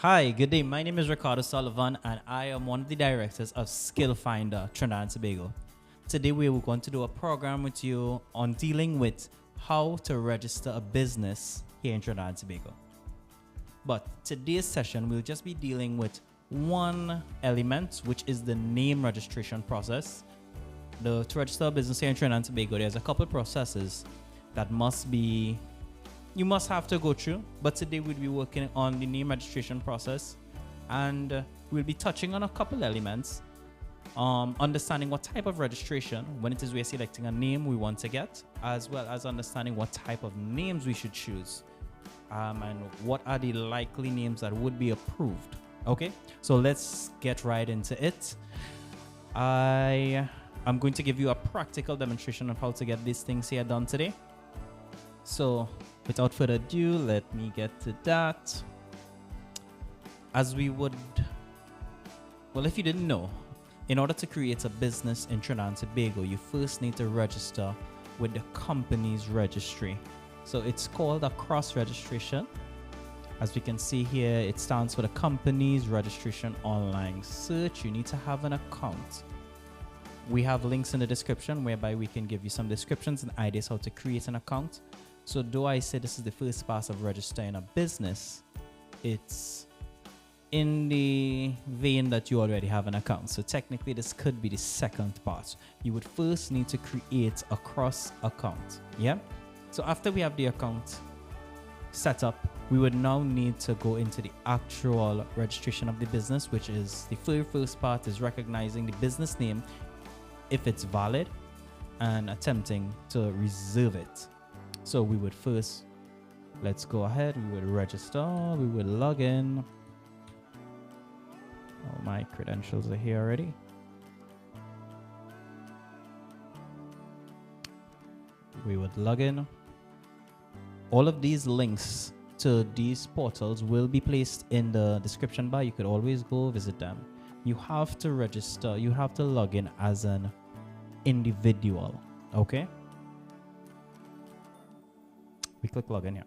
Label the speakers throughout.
Speaker 1: Hi, good day. My name is Ricardo Sullivan and I am one of the directors of Skillfinder Trinidad Tobago. Today we are going to do a program with you on dealing with how to register a business here in Trinidad and Tobago. But today's session we'll just be dealing with one element, which is the name registration process. To register a business here in Trinidad and Tobago, there's a couple processes that you must have to go through, but today we'll be working on the name registration process, and we'll be touching on a couple elements, understanding what type of registration, when it is we're selecting a name we want to get, as well as understanding what type of names we should choose, and what are the likely names that would be approved. Okay, so let's get right into it. I'm going to give you a practical demonstration of how to get these things here done today. So without further ado, let me get to that. As we would, well, if you didn't know, in order to create a business in Trinidad and Tobago, you first need to register with the Companies Registry. So it's called a CROS registration. As we can see here, it stands for the Companies Registration Online Search. You need to have an account. We have links in the description whereby we can give you some descriptions and ideas how to create an account. So though I say this is the first part of registering a business, it's in the vein that you already have an account. So technically this could be the second part. You would first need to create a CROS account. Yeah. So after we have the account set up, we would now need to go into the actual registration of the business, which is the very first part is recognizing the business name if it's valid and attempting to reserve it. So we would first, let's go ahead, we would register, we would log in. Oh, my credentials are here already. We would log in. All of these links to these portals will be placed in the description bar. You could always go visit them. You have to register, you have to log in as an individual, okay? We click login here.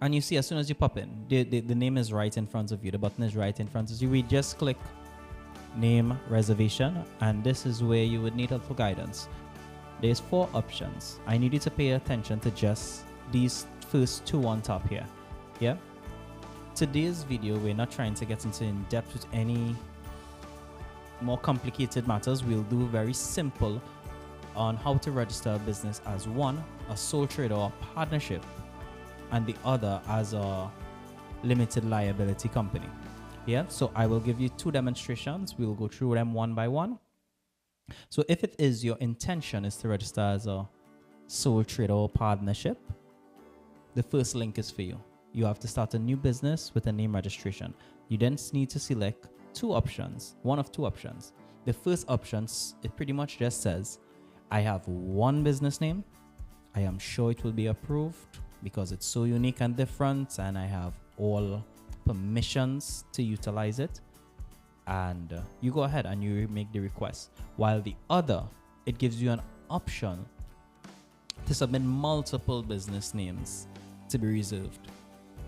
Speaker 1: And you see, as soon as you pop in, the name is right in front of you. The button is right in front of you. We just click Name Reservation, and this is where you would need help for guidance. There's 4 options. I need you to pay attention to just these first 2 on top here. Yeah? Today's video, we're not trying to get into in depth with any more complicated matters. We'll do very simple on how to register a business as one, a sole trader or partnership, and the other as a limited liability company. Yeah, so I will give you 2 demonstrations. We'll go through them one by one. So if it is your intention is to register as a sole trader or partnership, the first link is for you. You have to start a new business with a name registration. You then need to select 2 options, one of 2 options. The first option, it pretty much just says, I have one business name. I am sure it will be approved because it's so unique and different, and I have all permissions to utilize it. And you go ahead and you make the request. While the other, it gives you an option to submit multiple business names to be reserved.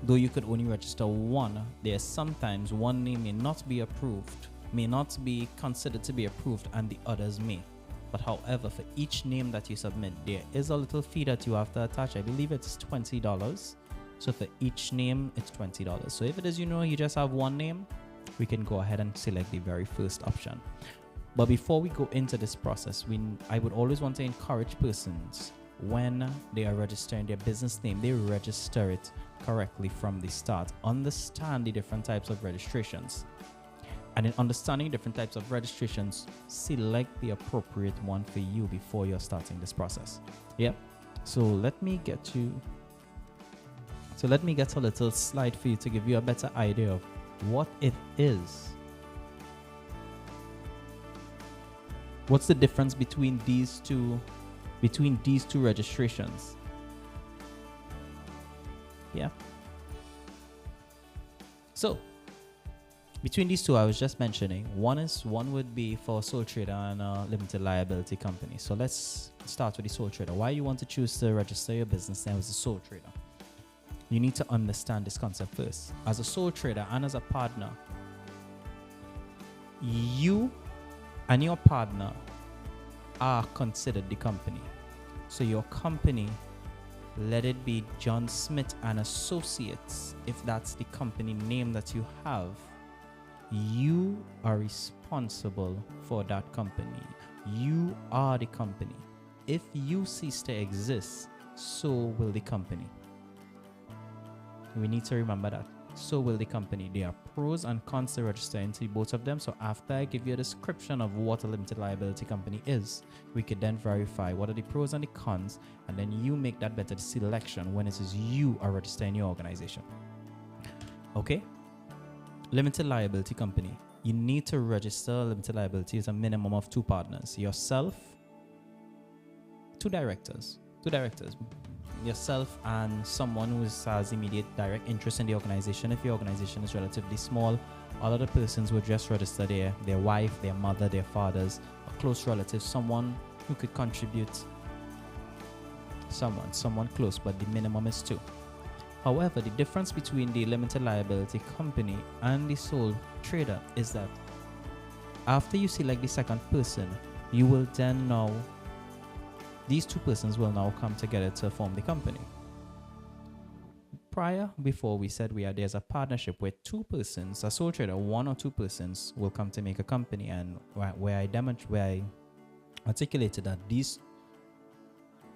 Speaker 1: Though you could only register one, there's sometimes one name may not be approved, may not be considered to be approved, and the others may. But however, for each name that you submit, there is a little fee that you have to attach. I believe it's $20. So for each name, it's $20. So if it is, you just have one name, we can go ahead and select the very first option. But before we go into this process, I would always want to encourage persons, when they are registering their business name, they register it correctly from the start. Understand the different types of registrations. And in understanding different types of registrations, select the appropriate one for you before you're starting this process. Yeah. So let me get a little slide for you to give you a better idea of what it is. What's the difference between these two registrations? Yeah. So between these 2, I was just mentioning, one would be for sole trader and a limited liability company. So let's start with the sole trader. Why you want to choose to register your business name as a sole trader? you need to understand this concept first. As a sole trader and as a partner, you and your partner are considered the company. So your company, let it be John Smith and Associates, if that's the company name that you have, you are responsible for that company. You are the company. If you cease to exist, so will the company. We need to remember that. So will the company. There are pros and cons to register into both of them. So after I give you a description of what a limited liability company is, we could then verify what are the pros and the cons, and then you make that better selection when it is you are registering your organization. Okay? Limited liability company. You need to register limited liability as a minimum of 2 partners. Yourself, 2 directors. Yourself and someone who has immediate direct interest in the organization. If your organization is relatively small, all other persons would just register their wife, their mother, their fathers, a close relative, someone who could contribute, someone close, but the minimum is 2. However, the difference between the limited liability company and the sole trader is that after you select the second person, you will then now, these 2 persons will now come together to form the company. Before we said there's a partnership where 2 persons, a sole trader, 1 or 2 persons will come to make a company, and where I articulated that these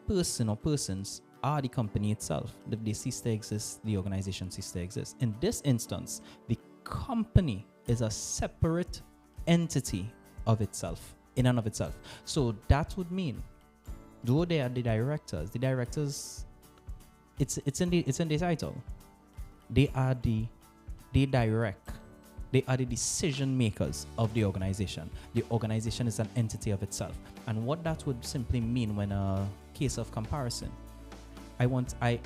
Speaker 1: person or persons are the company itself. If they cease to exist, the organization ceases to exist. In this instance, the company is a separate entity of itself, in and of itself. So that would mean, though they are the directors, it's in the title. They direct. They are the decision makers of the organization. The organization is an entity of itself. And what that would simply mean when a case of comparison, I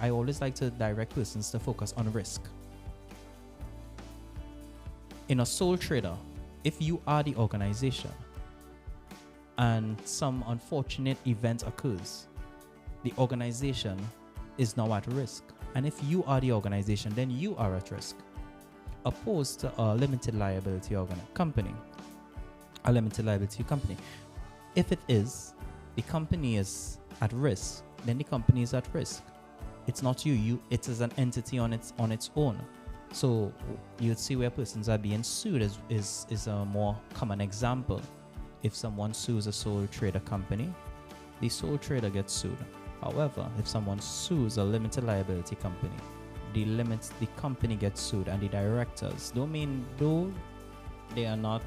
Speaker 1: always like to direct persons to focus on risk. In a sole trader, if you are the organization and some unfortunate event occurs, the organization is now at risk. And if you are the organization, then you are at risk. Opposed to a limited liability company. A limited liability company, if it is, the company is at risk, then the company is at risk. It's not you. It is an entity on its own. So you'd see where persons are being sued is a more common example. If someone sues a sole trader company, the sole trader gets sued. However, if someone sues a limited liability company, the company gets sued, and the directors, though they are not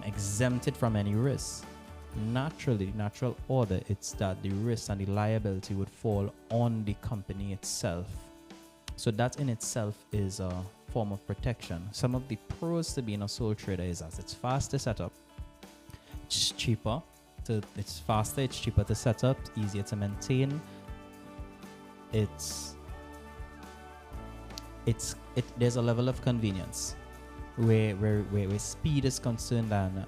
Speaker 1: exempted from any risk, natural order, it's that the risk and the liability would fall on the company itself. So that in itself is a form of protection. Some of the pros to being a sole trader is that it's fast to set up, it's cheaper, it's faster, it's cheaper to set up, easier to maintain. There's a level of convenience where speed is concerned, and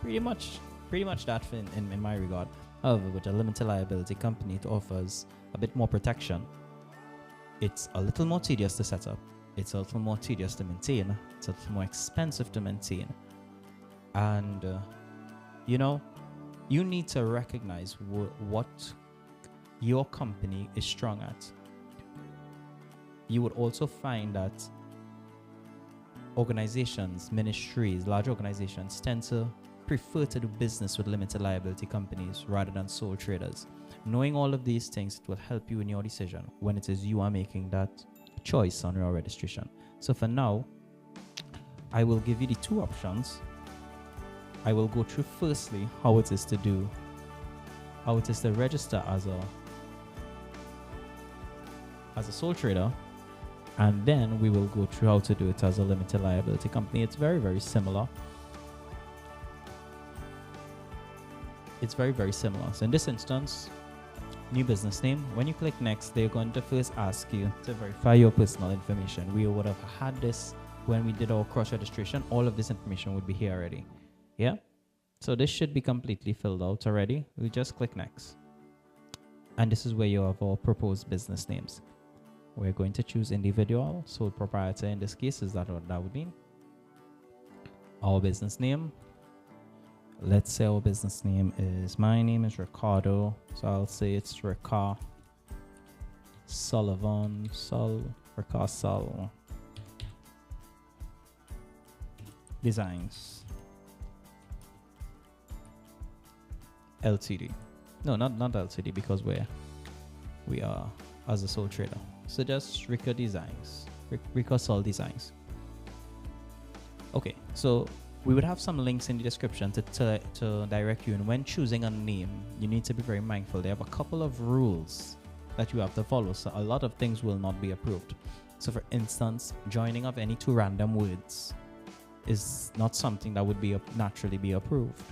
Speaker 1: pretty much that in my regard. However, with a limited liability company, it offers a bit more protection. It's a little more tedious to set up. It's a little more tedious to maintain. It's a little more expensive to maintain. And, you need to recognize what your company is strong at. You would also find that organizations, ministries, large organizations tend to prefer to do business with limited liability companies rather than sole traders. Knowing all of these things, it will help you in your decision when it is you are making that choice on your registration. So for now, I will give you the 2 options. I will go through firstly how it is to register as a sole trader, and then we will go through how to do it as a limited liability company. It's very, very similar. So in this instance, new business name. When you click next, they're going to first ask you to verify your personal information. We would have had this when we did our CROS registration. All of this information would be here already. Yeah. So this should be completely filled out already. We just click next. And this is where you have our proposed business names. We're going to choose individual, sole proprietor in this case. Is that what that would mean? Our business name. Let's say our business name is, my name is Ricardo, so I'll say it's Ricardo Sullivan, Ricardo Sul Designs Ltd. No, not Ltd, because we are as a sole trader. So just Rica Designs, Rica Sul Designs. Okay, so we would have some links in the description to direct you. And when choosing a name, you need to be very mindful. They have a couple of rules that you have to follow. So a lot of things will not be approved. So for instance, joining of any two random words is not something that would be naturally be approved.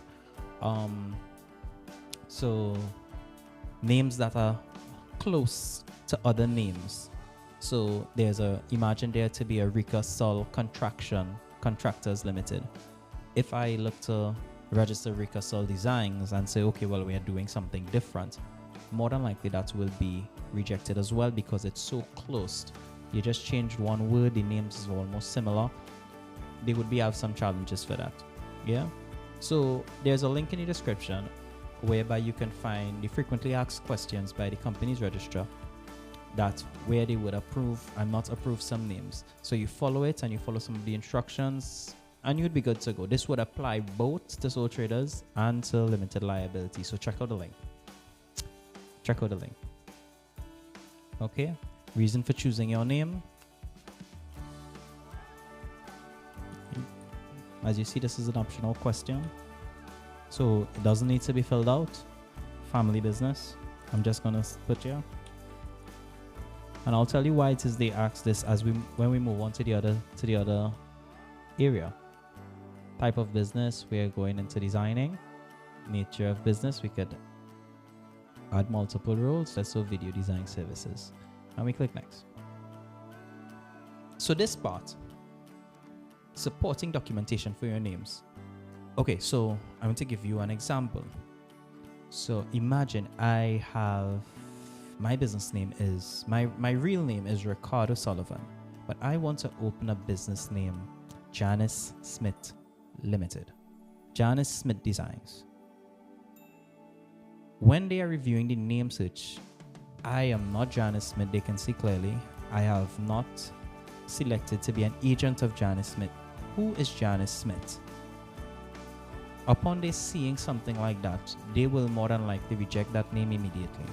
Speaker 1: So names that are close to other names. So imagine there to be a Rica Sul Contractors Limited. If I look to register Rica Sul Designs and say, okay, well, we are doing something different, more than likely that will be rejected as well, because it's so close. You just changed one word, the names is almost similar. They would have some challenges for that. Yeah. So there's a link in the description whereby you can find the frequently asked questions by the Companies Registry, that where they would approve and not approve some names. So you follow it and you follow some of the instructions, and you'd be good to go. This would apply both to sole traders and to limited liability. So check out the link. Okay. Reason for choosing your name. As you see, this is an optional question, so it doesn't need to be filled out. Family business. I'm just gonna put here, and I'll tell you why it is they ask this when we move on to the other area. Type of business, we are going into designing. Nature of business, we could add multiple roles. Let's do video design services, and we click next. So this part, supporting documentation for your names. Okay, so I'm going to give you an example. So imagine I have, my business name is, my real name is Ricardo Sullivan, but I want to open a business name, Janice Smith Limited, Janice Smith Designs. When they are reviewing the name search, I am not Janice Smith. They can see clearly I have not selected to be an agent of Janice Smith. Who is Janice Smith? Upon they seeing something like that, they will more than likely reject that name immediately,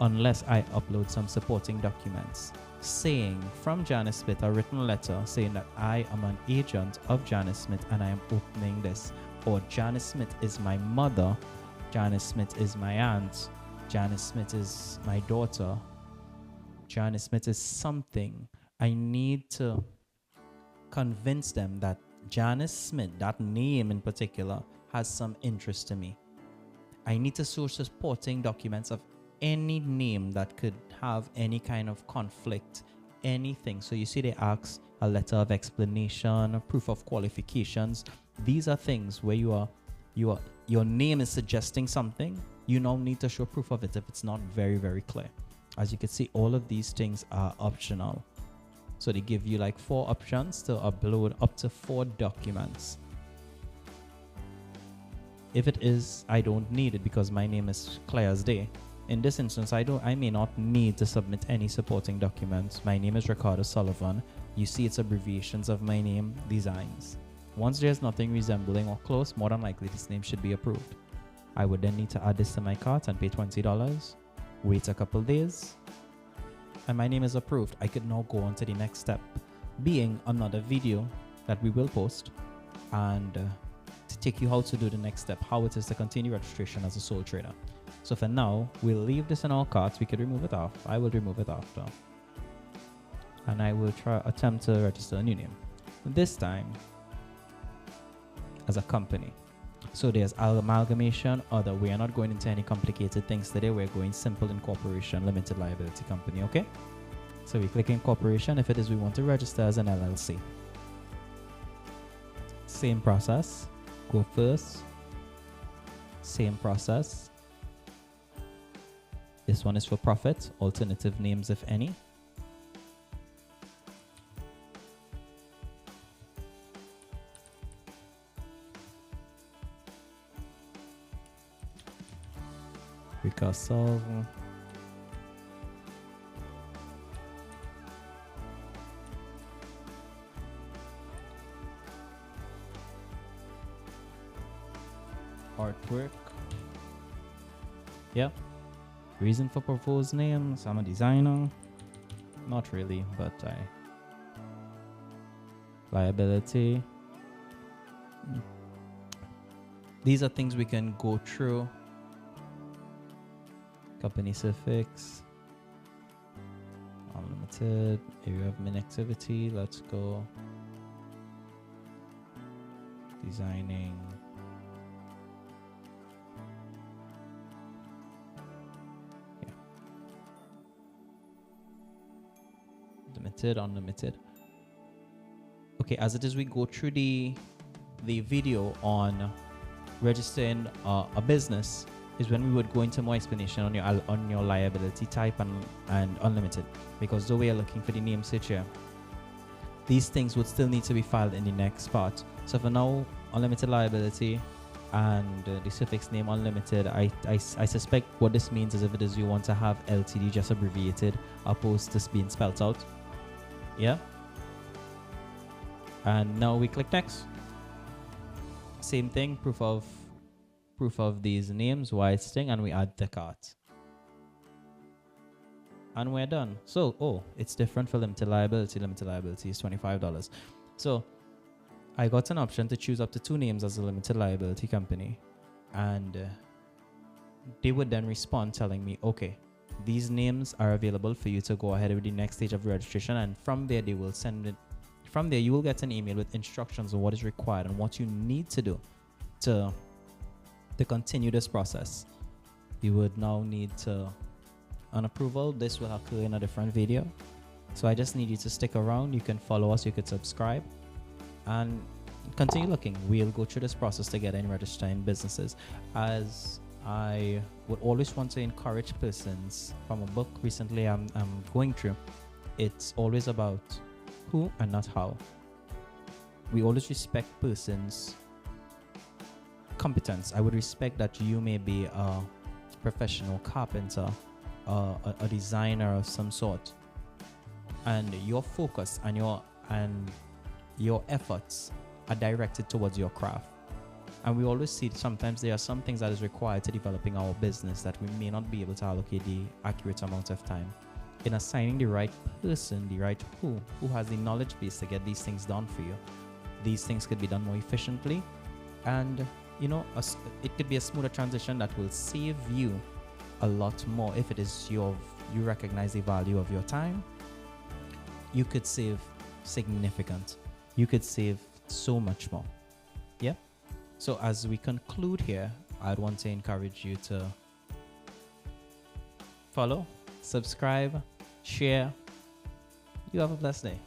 Speaker 1: unless I upload some supporting documents saying from Janice Smith, a written letter saying that I am an agent of Janice Smith and I am opening this, or Janice Smith is my mother, Janice Smith is my aunt, Janice Smith is my daughter, Janice Smith is something. I need to convince them that Janice Smith, that name in particular, has some interest to me. I need to source supporting documents of any name that could have any kind of conflict, anything. So you see they ask a letter of explanation, a proof of qualifications. These are things where your name is suggesting something. You now need to show proof of it if it's not very, very clear. As you can see, all of these things are optional. So they give you like 4 options to upload up to 4 documents. If it is, I don't need it because my name is clear as day. In this instance, I may not need to submit any supporting documents. My name is Ricardo Sullivan. You see it's abbreviations of my name, Designs. Once there's nothing resembling or close, more than likely this name should be approved. I would then need to add this to my cart and pay $20. Wait a couple days, and my name is approved. I could now go on to the next step, being another video that we will post, and to take you how to do the next step, how it is to continue registration as a sole trader. So for now, we'll leave this in our carts. We could remove it off. I will remove it after, and I will attempt to register a new name, this time as a company. So there's amalgamation, other. We are not going into any complicated things today. We're going simple incorporation, limited liability company. Okay, so we click incorporation if it is we want to register as an LLC. Same process, go first, same process, This one is for profit, alternative names if any. Ricardo Sullivan. Artwork. Yeah. Reason for proposed names. I'm a designer. Not really, but I. Liability. These are things we can go through. Company suffix. Unlimited. Area of main activity. Let's go. Designing. Limited, unlimited. Okay, as it is, we go through the video on registering a business is when we would go into more explanation on your liability type and unlimited, because though we are looking for the name search here, these things would still need to be filed in the next part. So for now, unlimited liability and the suffix name unlimited, I suspect what this means is if it is you want to have LTD just abbreviated opposed to being spelled out. Yeah. And now we click next. Same thing, proof of these names, white string, and we add the cart. And we're done. So, it's different for limited liability. Limited liability is $25. So I got an option to choose up to 2 names as a limited liability company. And they would then respond telling me, okay, these names are available for you to go ahead with the next stage of registration, and from there they will send it. From there you will get an email with instructions on what is required and what you need to do to continue this process. You would now need an approval. This will occur in a different video, so I just need you to stick around. You can follow us, you could subscribe and continue looking. We'll go through this process together in registering businesses. As I would always want to encourage persons, from a book recently I'm going through, it's always about who and not how. We always respect persons' competence. I would respect that you may be a professional carpenter, a designer of some sort, and your focus and your efforts are directed towards your craft. And we always see sometimes there are some things that is required to developing our business that we may not be able to allocate the accurate amount of time. In assigning the right person, the right who has the knowledge base to get these things done for you, these things could be done more efficiently, and it could be a smoother transition that will save you a lot more. If it is you recognize the value of your time, you could save significant. You could save so much more. Yeah. So as we conclude here, I'd want to encourage you to follow, subscribe, share. You have a blessed day.